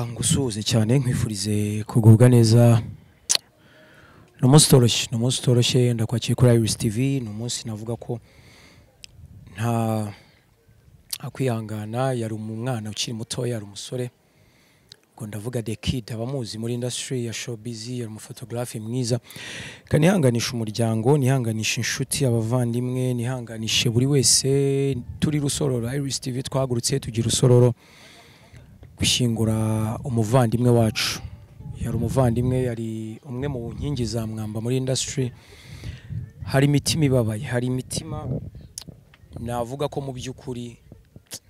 Ngusuhuze cyane nkwifurize kugubwa neza. Umunsi toroshye ndakwakiye kuri Ararize TV. Ni umunsi navuga ko nta akwihangana, yari umwana ukiri muto, yari umusore, ngo ndavuga the kid, abamuzi muri industry ya showbiz, yari umufotographe mwiza. Kanihanganisha umuryango, nihanganisha inshuti, abavandimwe, nihanganishe buri wese. Turi rusororo Ararize TV, twahagurutse tugira rusororo gushyingura umuvandimwe wacu. Yari umuvandimwe, yari umwe mu nkingi za mwamba muri industry. Hari imitima ibabaye, hari imitima navuga ko mu by'ukuri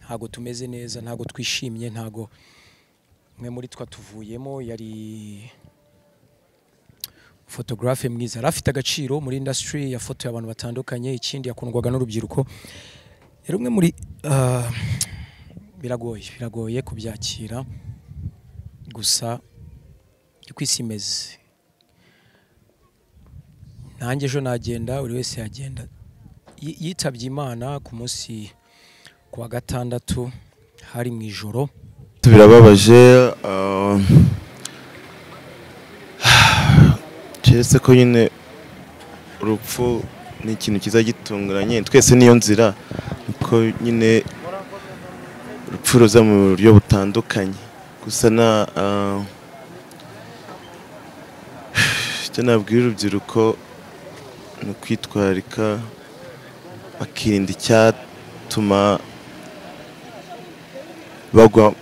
ntago tumeze neza, ntago twishimye, ntago mwe muri twa tuvuyemo. Yari photographe mwiza, rafite agaciro muri industry, yafotoye abantu batandukanye. Ikindi yakundwaga n'urubyiruko. Yari umwe muri biragoye kubyakira, gusa kwisi imeze. Nanjye ejo nagenda, buri wese yagenda. Yitabye Imana ku munsi wa gatandatu, hari mu ijoro. Birababaje, keretse ko nyine urupfu ni ikintu kiza gitunguranye, twese niyo nzira, uko nyine urupfu ruza mu buryo butandukanye. Gusa icyo nabwira urubyiruko ni ukwitwararika, bakirinda icyatuma bagwa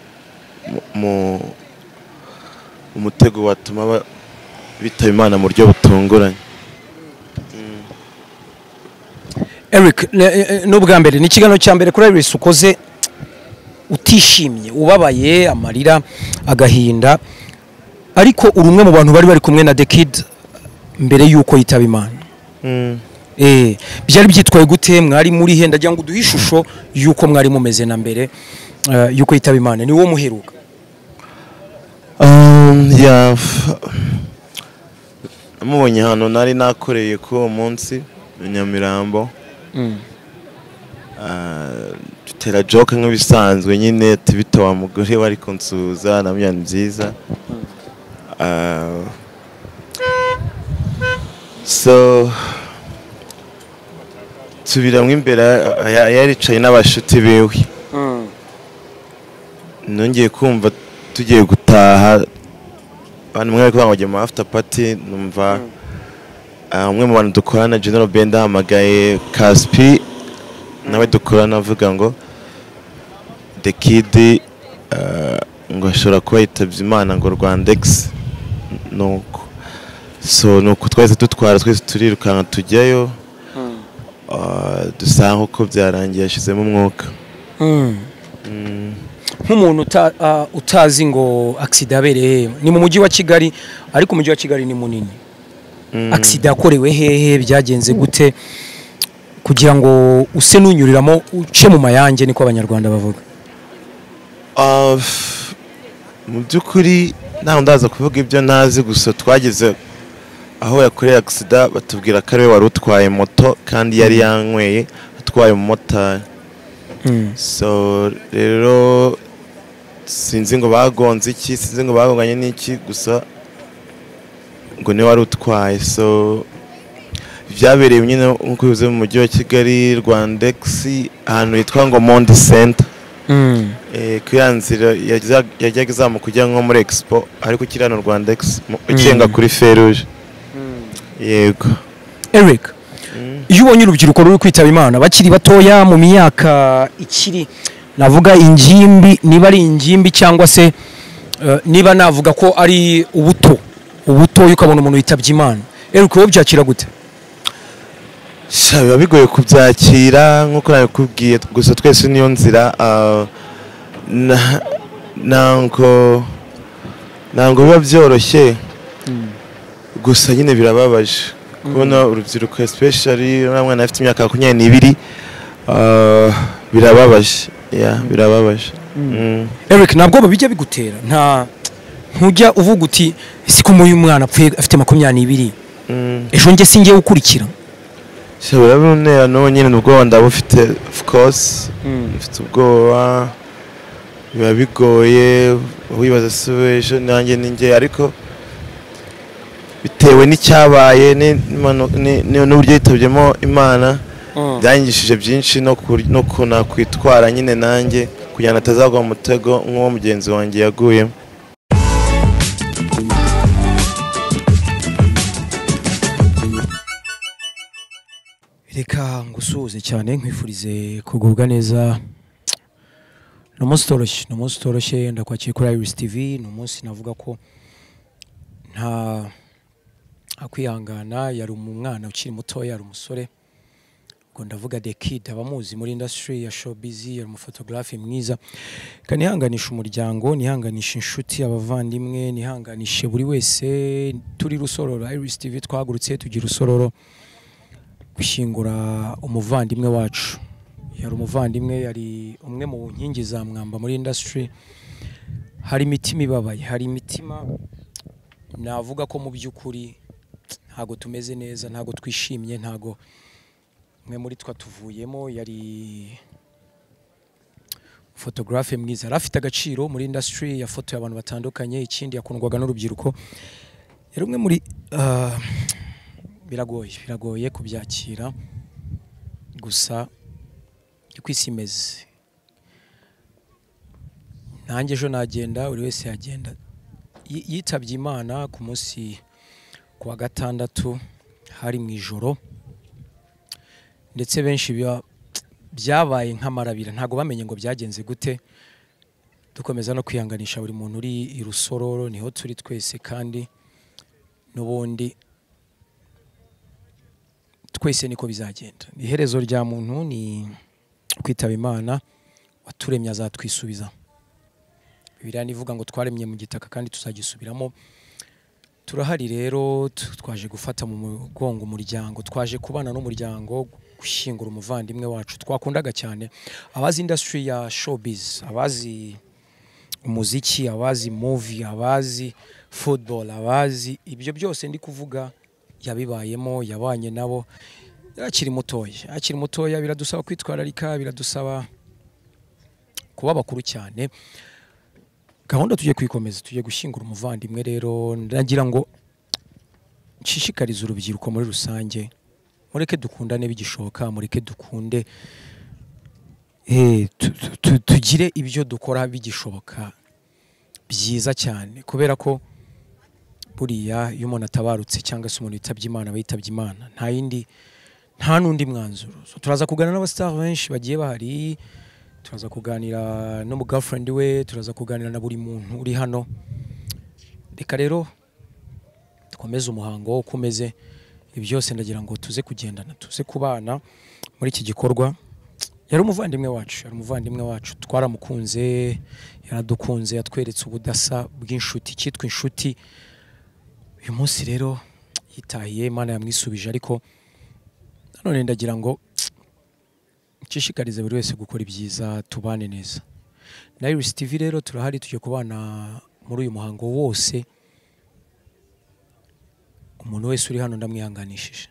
mu mutego watuma bitaba Imana mu buryo butunguranye. Eric, n'ubwa mbere ni ikiganiro cya mbere kuri Ararize ukoze utishimye, ubabaye, amarira, agahinda, ariko uri umwe mu bantu bari kumwe na the kid mbere yuko yitaba Imana. Byari byitwaye gute? Mwari muri he? Ndagira ngo uduhe ishusho yuko mwari mumeze na mbere yuko yitaba Imana. Ni wo muheruka? Namubonye hano nari nakoreye ko umunsi Nyamirambo. Tutera joke nk'ibisanzwe nyine, tubita wa mugore wari kunsuhuza, namya nziza. So tubiramwe imbere, yaricaye n'abashuti bewe. Nongeye kumva tugiye gutaha, abantu mwe bari kuvuga ngo after party, numva umwe mu bantu dukorana General Benda hamagaye Kaspi, nawe dukorana, avuga ngo the kid ngo ashobora kuba yitabye Imana, ngo Rwandex. Nuko so nuko twese turirukanka tujyayo, dusanga uko byarangiye, yashizemo umwuka. Nk'umuntu utazi ngo accident abereye ni mu mujyi wa Kigali, ariko umujyi wa Kigali ni munini. Accident yakorewe hehe? Byagenze gute kugira ngo use nunyuriramo uce mu mayange, niko Abanyarwanda bavuga? Mu by'ukuri ntaho ndaza kuvuga ibyo nazi, gusa twageze aho yakoreye accident, batubwira ko ariwe wari utwaye moto kandi yari yanyweye, atwaye umumotari. So rero sinzi ngo bagonze iki, sinzi ngo bagonganye n'iki, gusa ngo niwe wari utwaye. So byabereye nyine nk'uko bivuze mu mujyi wa Kigali, Rwandex, ahantu hitwa ngo Monde Center. Kuyanzira yajyaga izamuka kujya nko muri Expo, ariko kiri hano Rwandex ucenga kuri Feruje. Yego Eric, iyo ubonye urubyiruko ruri kwitaba Imana bakiri batoya, mu myaka ikiri navuga ingimbi, niba ari ingimbi cyangwa se niba navuga ko ari ubuto ukabona umuntu yitabye Imana, Eric wowe byakira gute? biba bigoye kubyakira nk'uko nabikubwiye, gusa twese niyo nzira. Ntabwo biba byoroshye, gusa nyine birababaje kubona urubyiruko, especially umwana afite imyaka 22, birababaje. Birababaje. Eric, ntabwo babijya bigutera? Ntujya uvuga uti siko uyu mwana apfuye afite 22, ejo nge singiye gukurikira? Birabonera no nyine, nubwo ndabufite, of course mfite ubwoba, biba bigoye wibaza se ejo nanjye ninjye, ariko bitewe n'icyabaye n'uburyo yitabyemo Imana byanyigishije byinshi no nakwitwara nyine nanjye kugira ngo atazagwa mu mutego nk'uwo mugenzi wanjye yaguyemo. Reka ngusuhuze cyane nkwifurize kugubwa neza. Ni umunsi utoroshye ndakwakiye kuri Ararize TV. Ni umunsi navuga ko nta akwihangana, yari umwana ukiri mutoya, yari umusore, ubwo ndavuga the kid, abamuzi muri industry ya showbiz, yari umufotographe mwiza. Kanihanganisha umuryango, nihanganisha inshuti, abavandimwe, nihanganishe buri wese. Turi rusororo Ararize TV, twahagurutse tugira rusororo gushyingura umuvandimwe wacu. Yari umuvandimwe, yari umwe mu nkingi za mwamba muri industry. Hari imitima ibabaye, hari imitima navuga ko mu by'ukuri ntago tumeze neza, ntago twishimye, ntago mwe muri twa tuvuyemo. Yari photographe mwiza, rafite agaciro muri industry, yafotoye abantu batandukanye. Ikindi yakundwaga n'urubyiruko. Yari umwe muri biragoye kubyakira, gusa kwisi imeze. Nanjye ejo nagenda, buri wese yagenda. Yitabye Imana ku munsi wa gatandatu, hari mu ijoro, ndetse benshi byabaye nk'amarabira, ntago bamenye ngo byagenze gute. Dukomeza no kwihanganisha buri muntu uri i rusororo, niho turi twese, kandi n'ubundi twese niko bizagenda. Iherezo rya muntu ni kwitaba Imana, waturemye azatwisubiza. Bibiliya ivuga ngo twaremye mu gitaka kandi tuzagisubiramo. Turahari rero, twaje gufata mu mugongo umuryango, twaje kubana n'umuryango, gushyingura umuvandimwe wacu twakundaga cyane. Abazi industry ya showbiz, abazi umuziki, abazi movie, abazi football, abazi ibyo byose ndi kuvuga yabibayemo, yabanye nabo. Akiri mutoya, biradusaba kwitwararika, biradusaba kuba bakuru cyane. Gahunda tujye kwikomeza, tujye gushyingura umuvandimwe. Rero ndagira ngo nshishikarize urubyiruko muri rusange, mureke dukundane bigishoboka, mureke dukunde, tugire ibyo dukora bigishoboka byiza cyane, kubera ko buriya iyo umuntu atabarutse cyangwa se umuntu yitabye Imana, yitabye Imana, nta n'undi mwanzuro. Turaza kuganira n'abastar benshi bagiye bahari, turaza kuganira no mu girlfriend we, turaza kuganira na buri muntu uri hano. Reka rero dukomeze umuhango uko umeze. Ibi byose ndagira ngo tuze kugendana, tuze kubana muri iki gikorwa. Yari umuvandimwe wacu, twaramukunze, yaradukunze, yatweretse ubudasa bw'inshuti, cyitwa inshuti. Uyu munsi rero yitahiye, Imana yamwisubije, ariko none ndagira ngo nshishikarize buri wese gukora ibyiza, tubane neza. Na Ararize TV rero turahari, tujye kubana muri uyu muhango wose. Umuntu wese uri hano ndamwihanganishije.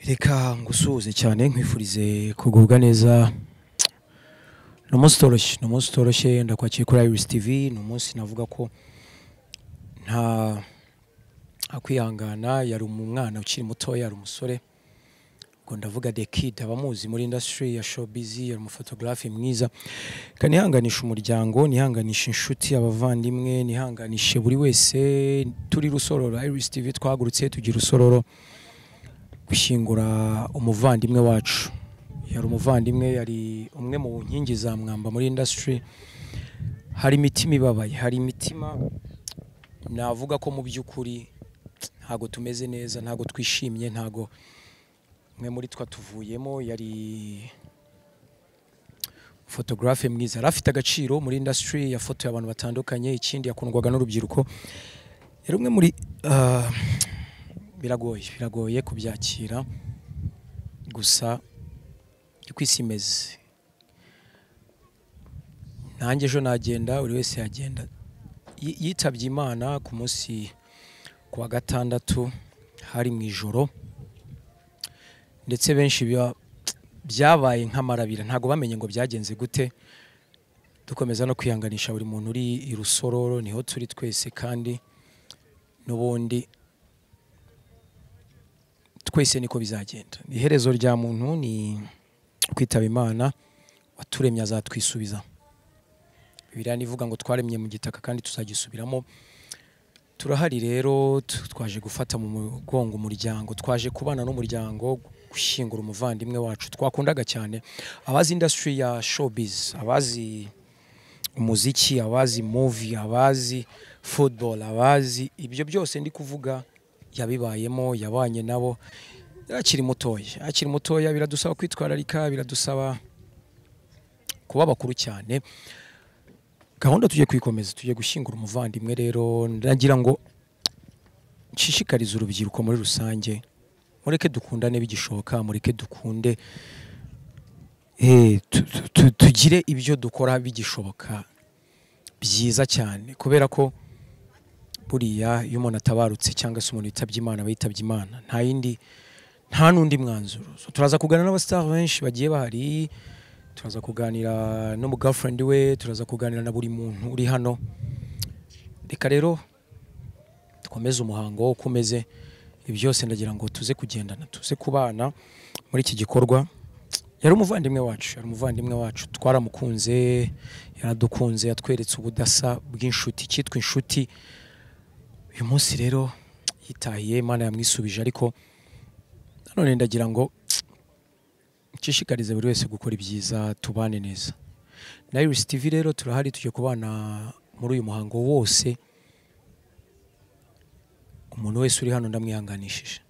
Reka ngusuhuze cyane nkwifurize kugubwa neza. Umunsi toroshye ndakwakiye kuri Ararize TV. Ni umunsi navuga ko nta akwihangana, yari umwana ukiri muto, yari umusore. Ngo ndavuga the kid, abamuzi muri industry ya showbiz, yari umufotographe mwiza. Kanihanganisha umuryango, nihanganisha inshuti, abavandimwe, nihanganishe buri wese. Turi rusororo Ararize TV, twagurutse tugira rusororo gushyingura umuvandimwe wacu. Yari umuvandimwe, yari umwe mu nkingi za mwamba muri industry. Hari imitima ibabaye, hari imitima navuga ko mu by'ukuri ntago tumeze neza, ntago twishimye, ntago mwe muri twa tuvuyemo. Yari photographe mwiza, rafite agaciro muri industry, yafotoye abantu batandukanye. Ikindi yakundwaga n'urubyiruko. Yari umwe muri biragoye kubyakira, gusa kwisi imeze. Nanjye ejo nagenda, buri wese yagenda. Yitabye Imana ku munsi wa gatandatu, hari mu ijoro, ndetse benshi byabaye nk'amarabira, ntago bamenye ngo byagenze gute. Dukomeza no kwihanganisha buri muntu uri i rusororo, niho turi twese, kandi n'ubundi twese niko bizagenda. Iherezo rya muntu ni kwitaba Imana, waturemye azatwisubiza. Bibiliya ivuga ngo twaremye mu gitaka kandi tuzagisubiramo. Turahari rero, twaje gufata mu mugongo umuryango, twaje kubana n'umuryango, gushyingura umuvandimwe wacu twakundaga cyane. Abazi industry ya showbiz, abazi umuziki, abazi movie, abazi football, abazi ibyo byose ndi kuvuga yabibayemo, yabanye nabo. Akiri mutoya, biradusaba kwitwararika, biradusaba kuba bakuru cyane. Gahunda tujye kwikomeza, tujye gushyingura umuvandimwe. Rero ndagira ngo nshishikarize urubyiruko muri rusange, mureke dukundane bigishoboka, mureke dukunde, tugire ibyo dukora bigishoboka byiza cyane, kubera ko buriya iyo umuntu atabarutse cyangwa se umuntu yitabye Imana, yitabye Imana, nta n'undi mwanzuro. Turaza kuganira n'abastar benshi bagiye bahari, turaza kuganira no mu girlfriend we, turaza kuganira na buri muntu uri hano. Reka rero dukomeze umuhango uko umeze. Ibi byose ndagira ngo tuze kugendana, tuze kubana muri iki gikorwa. Yari umuvandimwe wacu, twaramukunze, yaradukunze, yatweretse ubudasa bw'inshuti, cyitwa inshuti. Uyu munsi rero yitahiye, Imana yamwisubije, ariko none ndagira ngo nshishikarize buri wese gukora ibyiza, tubane neza. Na Ararize TV rero turahari, tujye kubana muri uyu muhango wose. Umuntu wese uri hano ndamwihanganishije.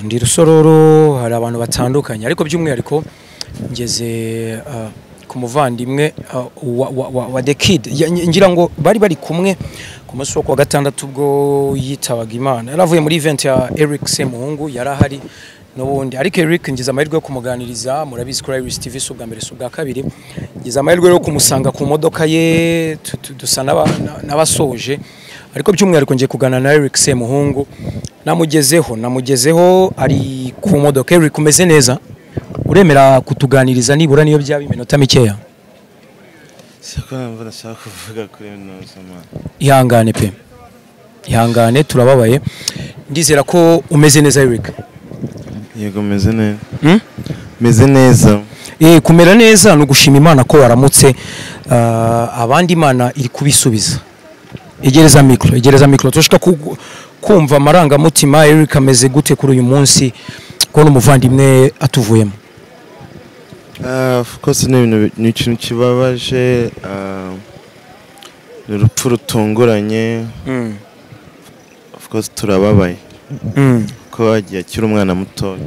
Ndi rusororo, hari abantu batandukanye, ariko by'umwihariko ngeze ku muvandimwe wa the kid. Ngira ngo bari kumwe ku munsi wa gatandatu ubwo yitabaga Imana. Yaravuye muri event ya Semuhungu, yarahari n'ubundi, ariko Eric ngize amahirwe yo kumuganiriza. Murabizi kuri Ararize TV subwa mbere subwa kabiri, ngize amahirwe yo kumusanga ku modoka ye, dusa n'abasoje. Ariko by'umwihariko ngiye kugana na Semuhungu, namugezeho ari ku modoka. Eric, umeze neza? Uremera kutuganiriza nibura niyo byaba iminota mikeya? Siko nashaka kuvuga kuri noza man. Ihangane pe. ihangane turababaye ndizera ko umeze neza Eric. Yego meze neza. Meze neza. Kumera neza no gushima Imana ko waramutse abandi Imana iri kubisubiza. Egereza mikro tushaka kumva amaranga mutima Eric ameze gute kuri uyu munsi ko n'umuvandimwe atuvuyemo. Of course ni ikintu kibabaje, urupfu rutunguranye. Of course turababaye ko agiye akiri umwana muto.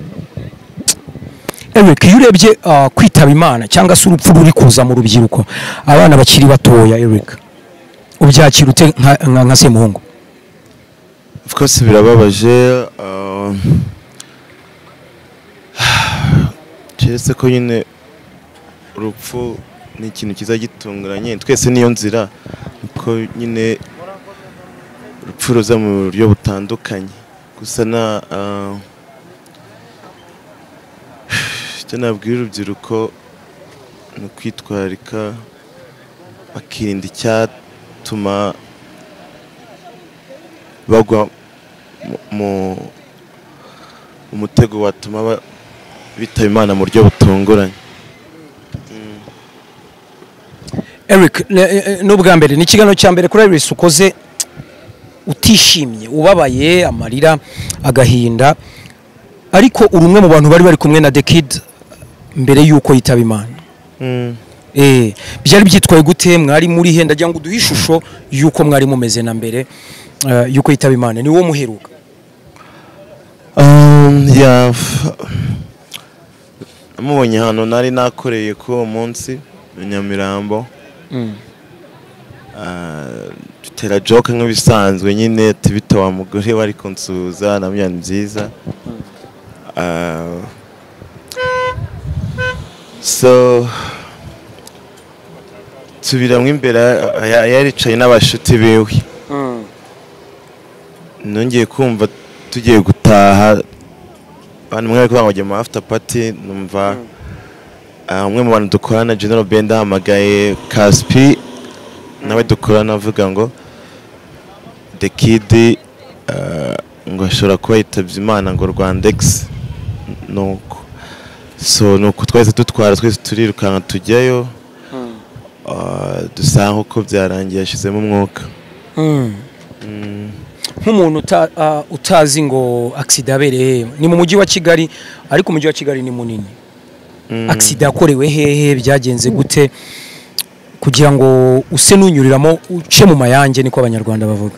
Eric, iyo urebye kwitaba Imana cyangwa se urupfu ruri kuza mu rubyiruko abana bakiri batoya Eric, ubyakira ute nka Semuhungu? Of course birababaje, cyese ko nyine urupfu ni ikintu kiza gitunguranye, twese niyo nzira uko nyine urupfu ruza mu buryo butandukanye. Gusa icyo nabwira urubyiruko ni ukwitwararika bakirinda icyatuma bagwa mu mutego watuma bitaba Imana mu buryo butunguranye. Eric, n'ubwa mbere ni ikiganiro cya mbere kuri Ararize ukoze utishimye, ubabaye, amarira, agahinda, ariko uri umwe mu bantu bari kumwe na The Kid mbere yuko yitaba Imana. Byari byitwaye gute? Mwari muri he? Ndagira ngo uduhe ishusho yuko mwari mumeze na mbere yuko yitaba Imana. Ni wo muheruka? Namubonye hano nari nakoreye ko Umunsi Nyamirambo. Tutera joke nk'ibisanzwe nyine tubita wa mugore bari kunsuza namya nziza. So tubiramwe imbere yaricaye n'abashuti bewe. Nongeye kumva tugiye gutaha abantu mwe ko bangojye mu after party, numva umwe mu bantu dukorana General Benda hamagaye Kaspi nawe dukorana avuga ngo The Kid ngo ashobora kuba yitabye Imana ngo Rwandex. Nuko so nuko twese turirukanka tujyayo, dusanga uko byarangiye yashizemo umwuka. Nk'umuntu utazi ngo accident abereye ni mu mujyi wa Kigali, ariko umujyi wa Kigali ni munini. Accident yakorewe hehe? Byagenze gute kugira ngo use nunyuriramo uce mu mayange niko Abanyarwanda bavuga?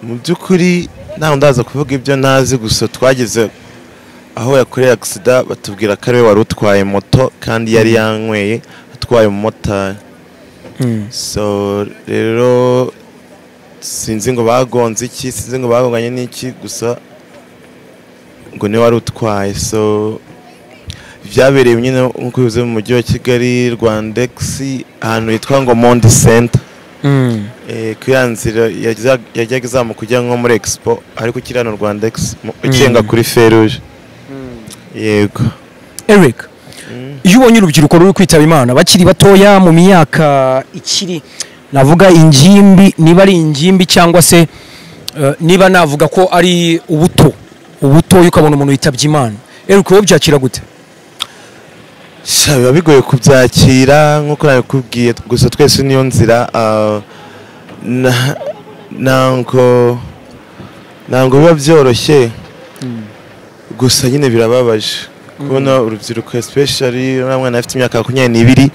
Mu by'ukuri ntaho ndaza kuvuga ibyo nazi, gusa twageze aho yakoreye accident batubwira ko ariwe wari utwaye moto kandi yari yanyweye atwaye umumotari. So rero sinzi ngo bagonze iki, sinzi ngo bagonganye n'iki, gusa ngo niwe wari utwaye. So byabereye nyine nk'uko bivuze mu mujyi wa Kigali Rwandex ahantu hitwa ngo Monde Center. Kuyanzira yajyaga izamuka kujya nko muri Expo, ariko kirano Rwandex ucenga kuri Feruje. Yego Eric, iyo ubonye urubyiruko ruri kwitaba Imana bakiri batoya mu myaka ikiri navuga ingimbi, niba ari ingimbi cyangwa se niba navuga ko ari ubuto ukabona umuntu yitabye Imana, Eric wowe byakira gute? biba bigoye kubyakira nk'uko nabikubwiye, gusa twese niyo nzira. Ntabwo biba byoroshye, gusa nyine birababaje kubona urubyiruko especially umwana afite imyaka 22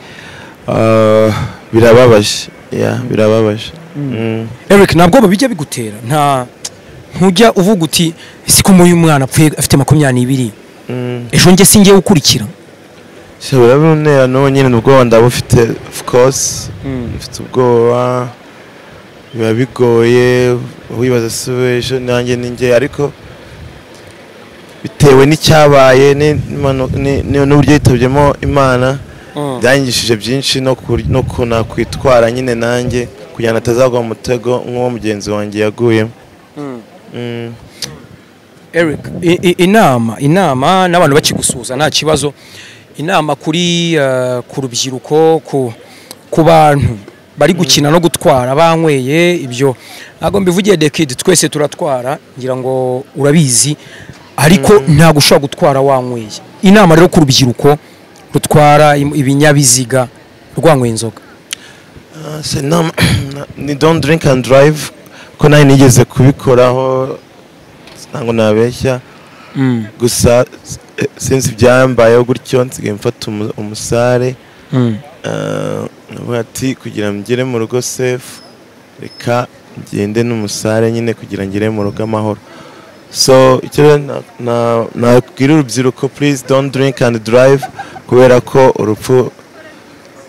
birababaje. Birababaje. Eric, ntabwo babijya bigutera? Ntujya uvuga uti siko uyu mwana apfuye afite 22 ejo nge singiye gukurikira? Birabonera no nyine nubwo ndabufite, of course mfite ubwoba, biba bigoye wibaza se ejo nanjye ninjye, ariko bitewe n'icyabaye n'uburyo yitabyemo Imana byangishije byinshi no kuna kwitwara nyine nanjye kugira ngo atazagwa mu mutego nk'uwo mugenzi wanjye yaguyemo. Eric, inama n'abantu bakigusuza nta kibazo, inama kuri ku rubyiruko, ku bantu bari gukina no gutwara banyweye ibyo ntabwo mbivugiye the kid twese turatwara ngira ngo urabizi ariko ntabwo ushobora gutwara wanyweye inama rero ku rubyiruko rutwara ibinyabiziga rwanyweye inzoga ni don't drink and drive ko nawe nigeze kubikoraho ntabwo nabeshya gusa sinzi ibyambayeho gutyo nsigaye mfata umusare ati kugira ngo ngere mu rugo safe reka ngende n'umusare nyine kugira ngere mu rugo amahoro so icyo nabwira urubyiruko please don't drink and drive kubera ko urupfu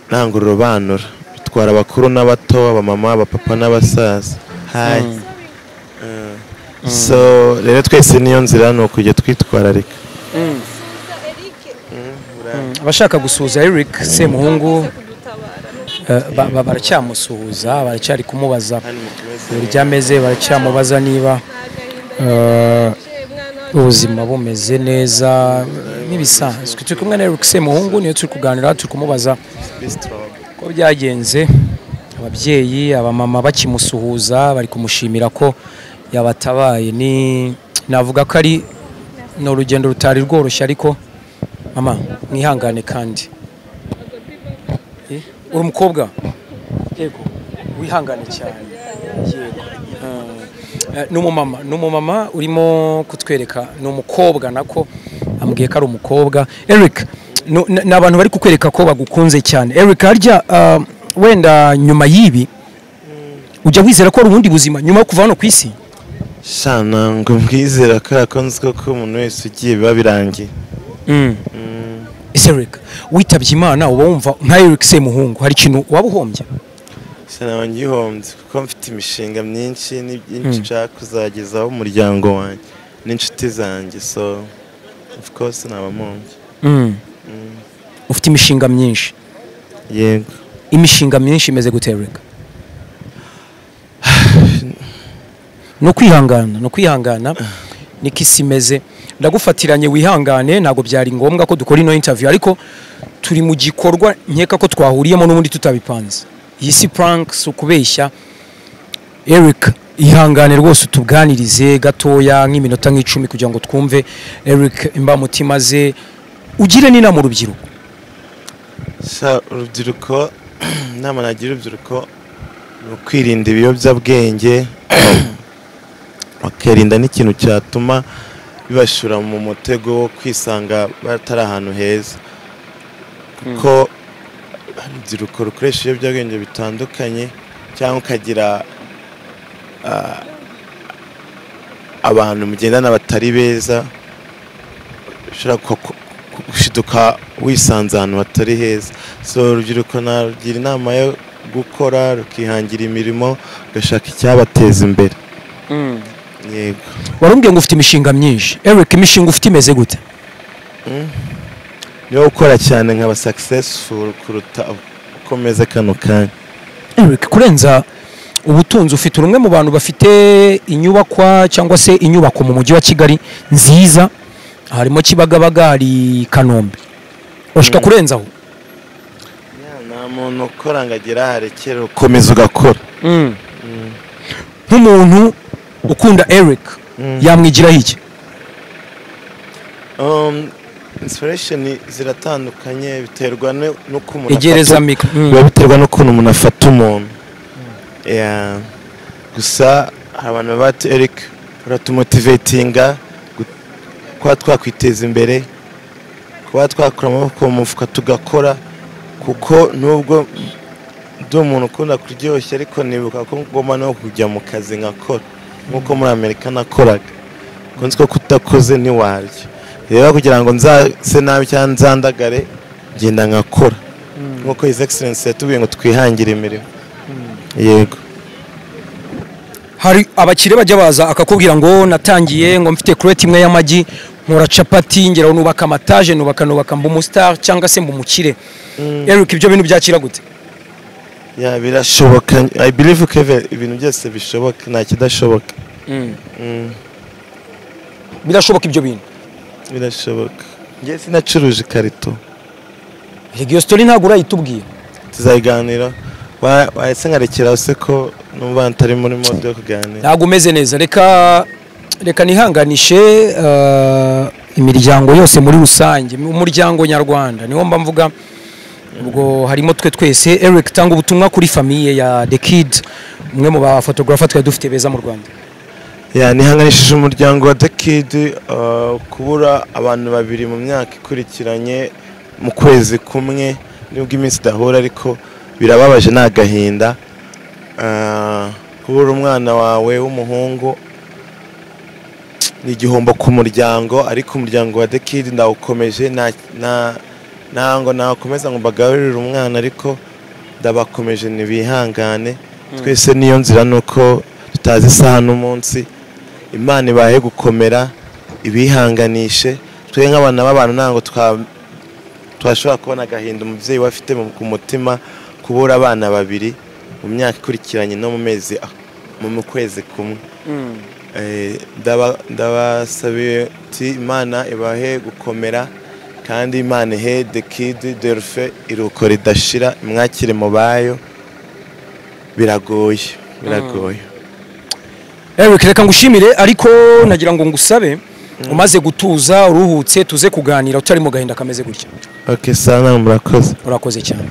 ntabwo rurobanura bitwara abakuru n'abato abamama abapapa n'abasaza so rero twese niyo nzira ni ukujya twitwararika abashaka gusuhuza Eric Semuhungu baracyamusuhuza baracyari kumubaza ryameze baracyamubaza niba ubuzima bumeze neza n'ibisanzwe turi kumwe na Eric Semuhungu niyo turi kuganira turi kumubaza ko byagenze ababyeyi abamama bakimusuhuza bari kumushimira ko yabatabaye navuga ko ari no urugendo rutari rworoshye ariko mama mwihangane kandi uri umukobwa yego wihangane cyane yego n'umumama urimo kutwereka ni umukobwa nako ambwiye ko ari umukobwa Eric ni abantu bari kukwereka ko bagukunze cyane Eric harya wenda nyuma y'ibi ujya wizera ko ari ubundi buzima nyuma yo kuva hano ku isi shana ngo mbwizera ko nzi ko umuntu wese ugiye biba birangiye Eric witabye Imana uba wumva nka Eric Semuhungu hari ikintu waba uhombye shana ngihombye kuko mfite imishinga myinshi n'ibyinshi nshaka kuzagezaho umuryango wanjye n'inshuti zanjye so of course nabamumbye ufite imishinga myinshi yego imishinga myinshi imeze gute Eric no kwihangana niko isi imeze ndagufatiranye wihangane ntabwo byari ngombwa ko dukora ino interview ariko turi mu gikorwa nkeka ko twahuriyemo n'ubundi tutabipanze iyi si prank si ukubeshya Eric ihangane rwose utuganirize gatoya nk'iminota nk'icumi kugira ngo twumve Eric imbamutima ze ugire n'inama urubyiruko urubyiruko inama nagira urubyiruko ni ukwirinda ibiyobyabwenge bakirinda n'ikintu cyatuma bibashura mu mutego wo kwisanga batari ahantu heza kuko urubyiruko rukoresha ibiyobyabwenge bitandukanye cyangwa ukagira abantu mugendana batari beza ushobora gushiduka wisanze ahantu hatari heza so urubyiruko narugira inama yo gukora rukihangira imirimo ugashaka icyabateza imbere yego warumbwiye ngo ufite imishinga myinshi Eric imishinga ufite imeze gute niyo gukora cyane nkaba successful kuruta ukomeza kano kanya Eric kurenza ubutunzi ufite umwe mu bantu bafite inyubakwa cyangwa se inyubako mu mujyi wa Kigali nziza harimo Kibagabaga hari Kanombe ushaka kurenzaho nta muntu ukora ngagira harekera ukomeza ugakora nk'umuntu ukunda Eric yamwigiraho iki inspiration ziratandukanye biterwa n'uko umuntu egereza mikro biterwa n'ukuntu umuntu afata umuntu gusa abantu bati Eric uratumotivatinga kuba twakwiteza imbere kuba twakura amaboko mu mufuka tugakora kuko nubwo ndi umuntu ukunda kuryoshya ariko nibuka ko ngomba no kujya mu kazi nkakora nk'uko muri Amerika nakoraga ko nzi ko kutakoze ntiwarya rero kugira ngo nzase nabi cyangwa nzandagare ngenda nkakora nk'uko His Excellency yatubwiye ngo twihangire imirimo yego hari abakire bajya baza akakubwira ngo natangiye ngo mfite crate imwe y'amagi nkora capati ngera nubaka amataje nubaka mba umustar cyangwa se mbumukire Eric ibyo bintu byakira gute birashoboka I believe ko ibintu byose bishoboka nta kidashoboka birashoboka ibyo bintu birashoboka ngiye sinacuruje ikarito iyo story ntabwo urayitubwiye tuzayiganira wahise nkarekera se ko numva ntari muri mode yo kuganira. Ntabwo umeze neza, reka nihanganishe imiryango yose muri rusange, umuryango nyarwanda niwo mba mvuga, ubwo harimo twe twese. Eric, tanga ubutumwa kuri famiye ya The Kid, umwe mu ba photographer twari dufite beza mu Rwanda. Nihanganishije umuryango wa The Kid kubura abantu babiri mu myaka ikurikiranye mu kwezi kumwe, nubwo iminsi idahura ariko birababaje, nta gahinda. Kubura umwana wawe w'umuhungu ni igihombo ku muryango, ariko umuryango wa The Kid ndawukomeje, ntabwo nakomeza ngo mbagaburire umwana, ariko ndabakomeje ntibihangane. Twese niyo nzira, nuko tutazi isaha n'umunsi. Imana ibahe gukomera, ibihanganishe. Twe nk'abana b'abantu ntabwo twashobora kubona agahinda umubyeyi we afite ku mutima, kubura abana babiri mu myaka ikurikiranye no mu kwezi kumwe. Ndabasabiye Imana ibahe gukomera, kandi Imana ihe The Kid Delphin iruko ridashira, imwakire mu bayo. Biragoye. Eric, reka ngushimire, ariko nagira ngo ngusabe umaze gutuza uruhutse tuze kuganira utari mu gahinda kameze gutya. Okay, sana, murakoze. Urakoze cyane.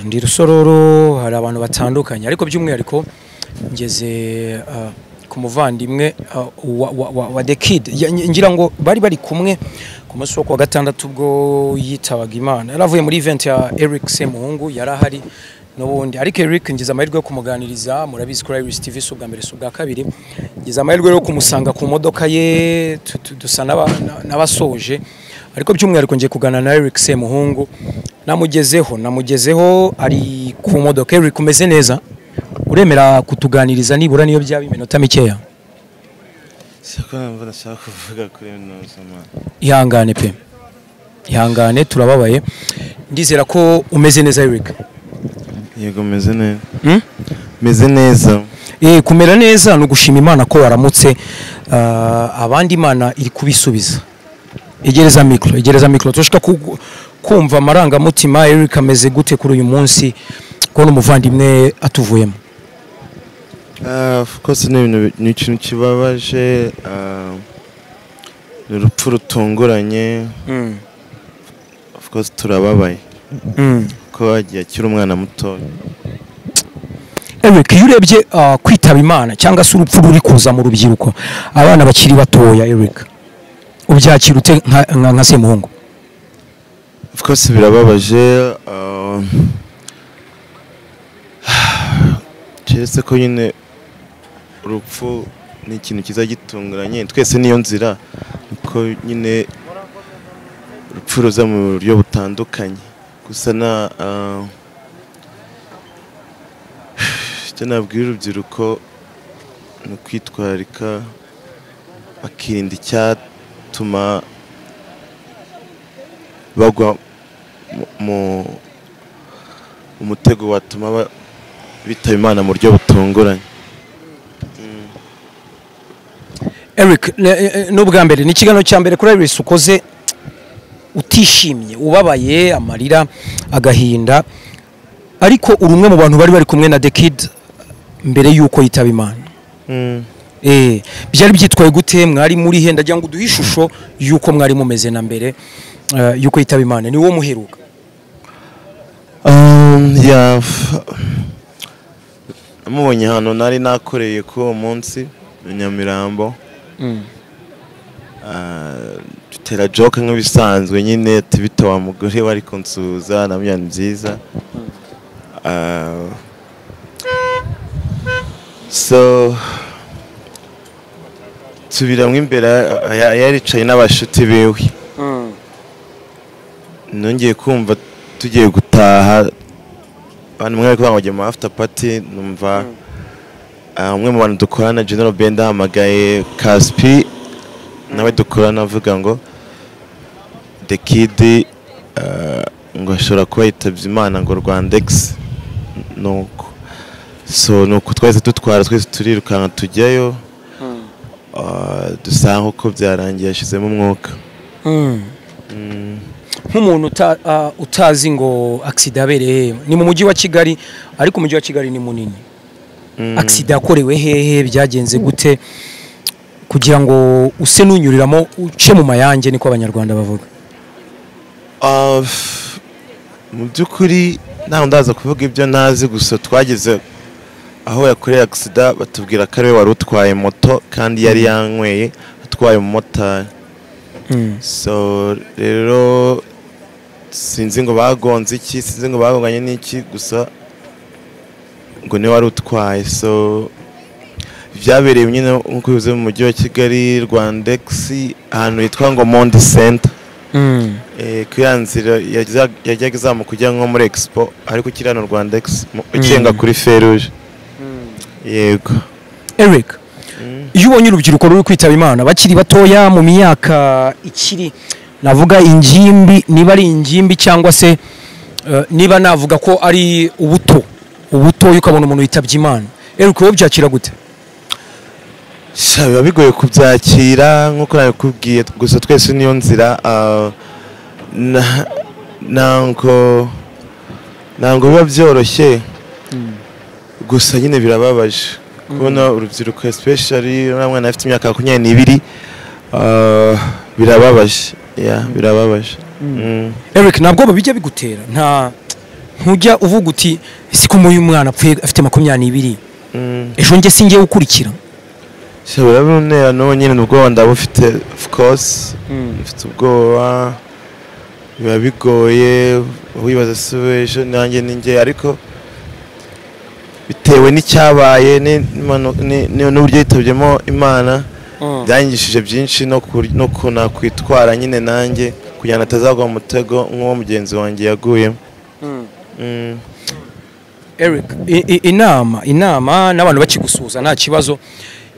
Ndi Rusororo, hari abantu batandukanye, ariko by'umwihariko ngeze ku muvandimwe wa The Kid. Ngira ngo bari kumwe ku munsi wa gatandatu ubwo yitabaga Imana. Yaravuye muri event ya Eric Semuhungu, yarahari n'ubundi, ariko Eric ngize amahirwe yo kumuganiriza. Murabizi kuri Ararize TV si ubwa mbere si ubwa kabiri, ngize amahirwe yo kumusanga ku modoka ye, dusa n'abasoje, ariko by'umwihariko ngiye kugana na Eric Semuhungu. Namugezeho ari ku modoka. Eric, umeze neza? Uremera kutuganiriza nibura niyo byaba iminota mikeya? Ndashaka kuvuga kuri ihangane pe, ihangane, turababaye. Ndizera ko umeze neza Eric. Yego, meze neza. Meze neza. Kumera neza no gushima Imana ko waramutse. Abandi Imana iri kubisubiza. Egereza mikro tushaka kumva amarangamutima. Eric, ameze gute kuri uyu munsi ko n'umuvandimwe atuvuyemo? Of course ni ikintu kibabaje, ni urupfu rutunguranye. Of course turababaye ko agiye akiri umwana muto. Eric, iyo urebye kwitaba Imana cyangwa se urupfu ruri kuza mu rubyiruko, abana bakiri batoya, Eric, ubyakira ute nka Semuhungu? Of course birababaje, keretse ko nyine urupfu ni ikintu kiza gitunguranye. Twese niyo nzira, uko nyine urupfu ruza mu buryo butandukanye. Gusa icyo nabwira urubyiruko ni ukwitwararika, bakirinda icyatuma bagwa umutego watuma bitaba Imana mu buryo butunguranye. Eric, n'ubwa mbere ni ikiganiro cya mbere kuri Ararize ukoze utishimye, ubabaye, amarira, agahinda, ariko uri umwe mu bantu bari kumwe na The Kid mbere yuko yitaba Imana. Byari byitwaye gute? Mwari muri he? Ndagira ngo uduhe ishusho yuko mwari mumeze na mbere yuko yitaba Imana. Ni wo muheruka? Namubonye hano nari nakoreye ku Umunsi Nyamirambo. Tutera joke nk'ibisanzwe nyine tubita wa mugore wari kunsuza na myanya nziza. So tubiramwe imbere yaricaye n'abashuti biwe. Nongeye kumva tugiye gutaha abantu mwari kubangije mu after party, numva umwe mu bantu dukorana General Benda hamagaye Kaspi nawe dukorana avuga ngo The Kid ngo ashobora kuba yitabye Imana ngo Rwandex. Nuko so nuko twese tutwara twese turirukanka tujyayo. Dusanga uko byarangiye yashizemo umwuka. Nk'umuntu utazi ngo accident abereye ni mu mujyi wa Kigali, ariko umujyi wa Kigali ni munini. Accident yakorewe hehe? Byagenze gute kugira ngo use nunyuriramo uce mu mayange niko Abanyarwanda bavuga? Mu by'ukuri ntaho ndaza kuvuga ibyo nazi, gusa twageze aho yakoreye accident batubwira ko ari we wari utwaye moto kandi yari yanyweye atwaye umumotari. So rero sinzi ngo bagonze iki, sinzi ngo bagonganye n'iki, gusa ngo ni wari utwaye. So byabereye nyine nkuko bivuze mu mujyi wa Kigali Rwandex, ahantu hitwa ngo Monde Center. Kwiranzira yajyaga izamuka kujya nko muri Expo, ariko kirano Rwandex ucenga kuri Feruje. Yego Eric, iyo ubonye urubyiruko ruri kwitaba Imana bakiri batoya mu myaka ikiri, navuga ingimbi, niba ari ingimbi cyangwa se niba navuga ko ari ubuto ukabona umuntu yitabye Imana, Eric wowe byakira gute? biba bigoye kubyakira nkuko nabikubwiye, gusa twese niyo nzira. Ntabwo biba byoroshye, gusa nyine birababaje kubona urubyiruko especially n'abana bafite imyaka 22 birababaje. Birababaje. Eric, ntabwo bijya bigutera? Ntujya uvuga uti siko uyu mwana apfuye afite 22 ejo nge singiye gukurikira? Birabonera no nyine nubwo ndabufite, of course mfite ubwoba, biba bigoye wibaza ejo nanjye ninjye, ariko bitewe n'icyabaye n'uburyo yitabyemo Imana byangishije byinshi no kunakwitwara nyine nanjye kugira ngo atazagwa mu mutego nk'uwo mugenzi wanjye yaguyemo. Eric, inama n'abantu bakigusuhuza nta kibazo,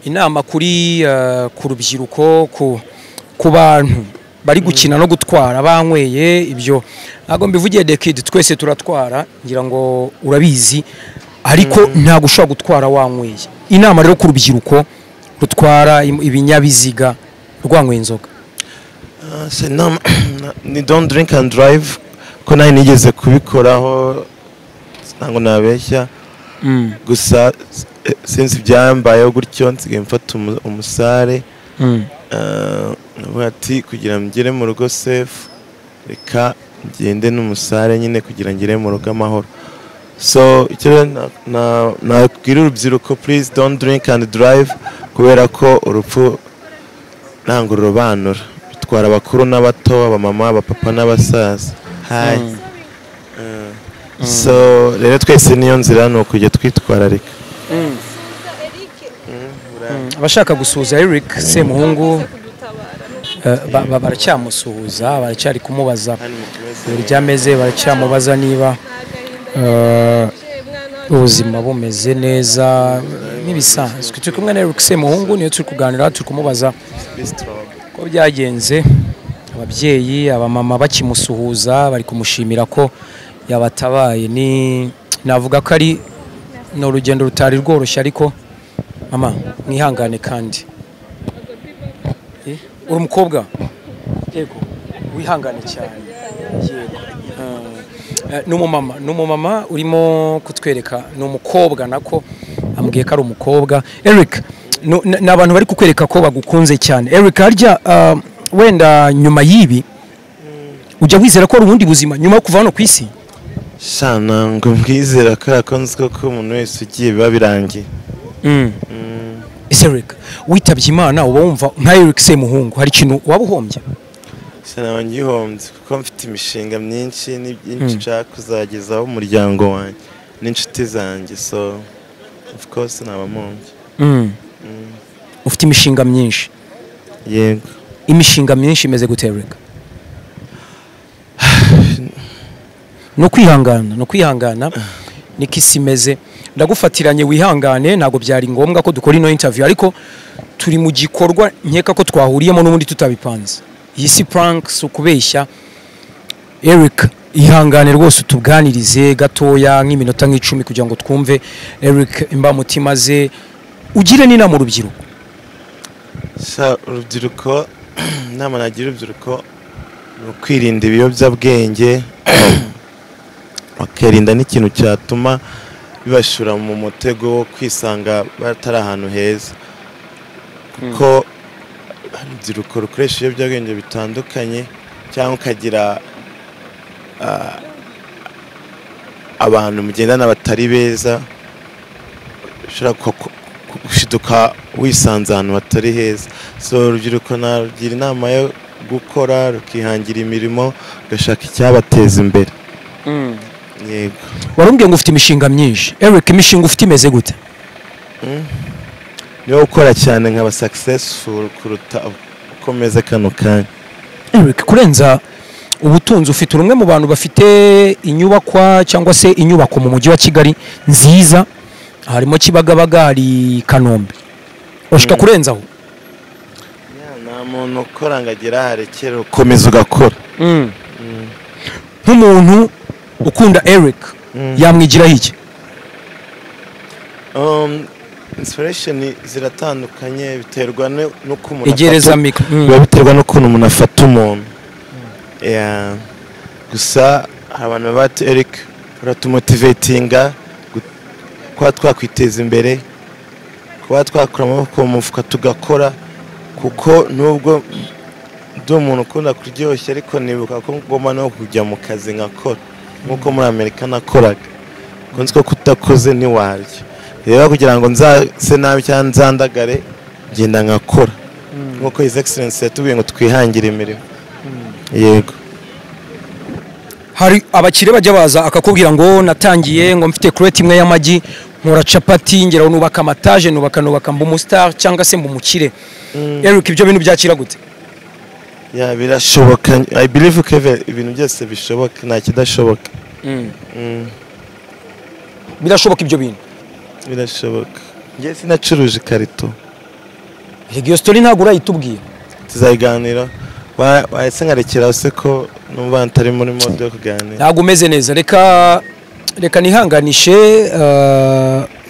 inama kuri ku rubyiruko, ku bantu bari gukina no gutwara banyweye, ibyo ntabwo mbivugiye The Kid, twese turatwara ngira ngo urabizi, ariko ntabwo ushobora gutwara wanyweye. Inama rero ku rubyiruko rutwara ibinyabiziga rwanyweye inzoga. Ni don't drink and drive, ko nayo nigeze kubikoraho ntabwo nabeshya, gusa sinzi byambayeho gutyo nsigaye mfata umusare ati kugira ngere mu rugo safe, reka ngende n'umusare nyine kugira ngere mu rugo amahoro. So icyo nabwira urubyiruko, please don't drink and drive, kubera ko urupfu ntabwo rurobanura, bitwara abakuru n'abato, abamama, abapapa n'abasaza. So rero twese niyo nzira ni ukujya twitwararika. Abashaka gusuhuza Eric Semuhungu baracyamusuhuza, baracyari kumubaza uburyo ameze, baracyamubaza niba ubuzima bumeze neza n'ibisanzwe. Turi kumwe na Eric Semuhungu, niyo turi kuganira, turi kumubaza ko byagenze ababyeyi abamama bakimusuhuza bari kumushimira ko yabatabaye. Navuga ko ari urugendo rutari rworoshye, ariko mama mwihangane kandi uri umukobwa, yego wihangane cyane. Yego n'umumama urimo kutwereka, ni umukobwa nako ambwiye ko ari umukobwa. Eric, ni abantu bari kukwereka ko bagukunze cyane. Eric, harya wenda nyuma y'ibi ujya wizera ko ari ubundi buzima nyuma yo kuva hano ku isi? Shana ngo mbwizera ko nzi ko umuntu wese ugiye biba birangiye. Eric, witabye Imana uba wumva nka Eric Semuhungu hari ikintu waba uhombye? Shana ngihombye kuko mfite imishinga myinshi n'byinshi nshaka kuzagezaho umuryango wanjye n'inshuti zanjye, so of course nabamumbye. Ufite imishinga myinshi? Yego. Imishinga myinshi imeze gute Eric? No kwihangana niko isi imeze. Ndagufatiranye wihangane, ntago byari ngombwa ko dukora ino interview, ariko turi mu gikorwa nkeka ko twahuriyemo n'ubundi tutabipanze. Iyi si prank, so kubeshya. Eric, ihangane rwose utubwanirize gatoya nk'iminota nk'icumi kugira ngo twumve Eric imbamutima ze, ugire n'inama urubyiruko. Urubyiruko, inama nagira urubyiruko ni ukwirinda ibiyobyabwenge bakirinda n'ikintu cyatuma bibashura mu mutego wo kwisanga batari ahantu heza, kuko urubyiruko rukoresha ibiyobyabwenge bitandukanye, cyangwa ukagira abantu mugendana batari beza, ushobora gushiduka wisanze ahantu hatari heza. So urubyiruko narugira inama yo gukora, rukihangira imirimo, ugashaka icyabateza imbere. Yego. Warumbwiye ngo ufite imishinga myinshi. Eric, imishinga ufite imeze gute? Niyo gukora cyane nkaba successful kuruta ukomeza kano kanya. Eric, kurenza ubutunzi ufite urumwe mu bantu bafite inyubakwa cyangwa se inyubako mu mujyi wa Kigali nziza, harimo Kibagabaga, hari Kanombe. Ushaka kurenzaho? Nta muntu ukora ngo agere aharekera, ukomeza ugakora. Nk'umuntu ukunda Eric yamwigiraho iki? Inspiration ziratandukanye, biterwa n'uko umuntu egereza mikro, biterwa n'ukuntu umuntu afata umuntu. Gusa abantu bati Eric uratumotivatinga kuba twakwiteza imbere, kuba twakura amaboko mu mufuka tugakora, kuko nubwo ndi umuntu ukunda kuryoshya, ariko nibuka ko ngomba no kujya mu kazi nkakora nk'uko muri Amerika nakoraga, kunzi ko kutakoze ntiwarya. Rero kugira ngo nzase nabi cyangwa nzandagare, ngenda nkakora nk'uko His Excellency yatubwiye ngo twihangire imirimo. Yego. Hari abakire bajya baza akakubwira ngo natangiye ngo mfite crate imwe y'amagi, nkora capati, ngera nubaka amataje, nubaka mbu star cyangwa se mbu mukire. Eric, ibyo bintu byakira gute? Birashoboka. I believe ko ibintu byose bishoboka, nta kidashoboka. Birashoboka ibyo bintu? Birashoboka. Ngiye sinacuruje ikarito. Iyo story ntabwo urayitubwiye? Tuzayiganira. Wahise nkarekera se ko numva ntari muri mode yo kuganira. Ntabwo umeze neza. Reka nihanganishe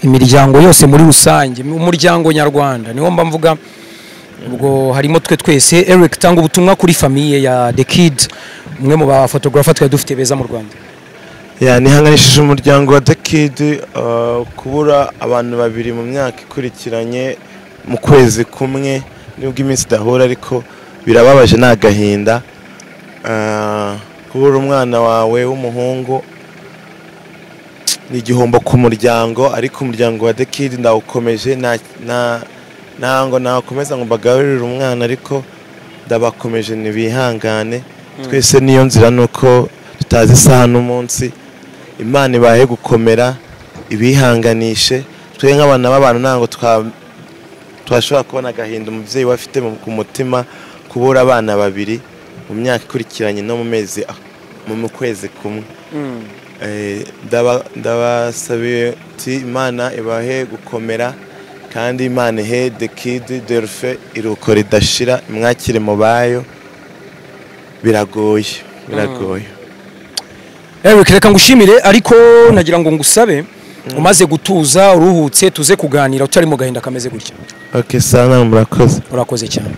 imiryango yose muri rusange, umuryango nyarwanda niwo mba mvuga, ubwo harimo twe twese. Eric, tanga ubutumwa kuri famille ya The Kid, umwe mu ba photographer twe dufite beza mu Rwanda. Nihanganishije umuryango wa The Kid kubura abantu babiri mu myaka ikurikiranye mu kwezi kumwe, nubwo iminsi idahura ariko birababaje, n'agahinda. Kubura umwana wawe w'umuhungu ni igihombo ku muryango, ariko umuryango wa The Kid ndawukomeje, ntango nakomeza ngo mbagaburire umwana, ariko ndabakomeje nibihangane. Twese niyo nzira, nuko tutazi isaha n'umunsi. Imana ibahe gukomera, ibihanganishe. Twe nk'abana b'abantu ntango twashobora kubona agahinda umubyeyi we afite ku mutima, kubura abana babiri mu myaka ikurikiranye no mu kwezi kumwe. Ndabasabiye Imana ibahe gukomera, kandi Imana ihe The Kid Delphin iruko ridashira, imwakire mu bayo. biragoye reka ngushimire ariko nagira ngo ngusabe umaze gutuza uruhutse tuze kuganira utari mu gahinda kameze gutya. Okay, sana murakoze urakoze cyane.